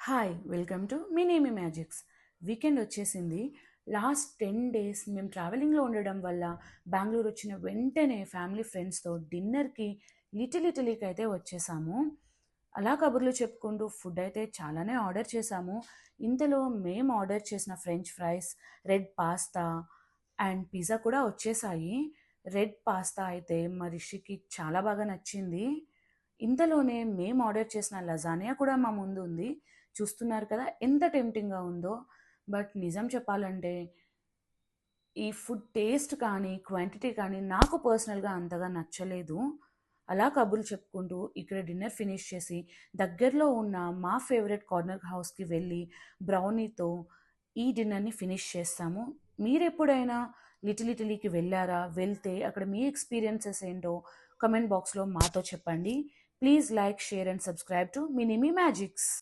Hi welcome to mini magics. Weekend వచ్చేసింది. Last 10 days మేము ట్రావెలింగ్లో ఉండడం వల్ల బెంగళూరు వచ్చిన వెంటనే ఫ్యామిలీ ఫ్రెండ్స్తో డిన్నర్కి లిటిల్ ఇటలీకి అయితే వచ్చేసాము. అలా కబుర్లు చెప్పుకుంటూ ఫుడ్ అయితే చాలానే ఆర్డర్ చేసాము. ఇంతలో మేము ఆర్డర్ చేసిన French fries, red pasta and pizza కూడా వచ్చేసాయి. రెడ్ పాస్తా అయితే మా రిషికి చాలా బాగా నచ్చింది. ఇంతలోనే మేము ఆర్డర్ చేసిన లజానియా కూడా మా ముందు ఉంది. చూస్తున్నారు కదా ఎంత టెంప్టింగ్‌గా ఉందో. బట్ నిజం చెప్పాలంటే ఈ ఫుడ్ టేస్ట్ కానీ, క్వాంటిటీ కానీ నాకు పర్సనల్‌గా అంతగా నచ్చలేదు. అలా కబుర్లు చెప్పుకుంటూ ఇక్కడ డిన్నర్ ఫినిష్ చేసి దగ్గరలో ఉన్న మా ఫేవరెట్ కార్నర్ హౌస్‌కి వెళ్ళి బ్రౌనీతో ఈ డిన్నర్‌ని ఫినిష్ చేస్తాము. మీరెప్పుడైనా లిటిల్ ఇటలీకి వెళ్లారా? వెళ్తే అక్కడ మీ ఎక్స్‌పీరియన్సెస్ ఏంటో కామెంట్ బాక్స్‌లో మాతో చెప్పండి. Please like, share and subscribe to mini magics.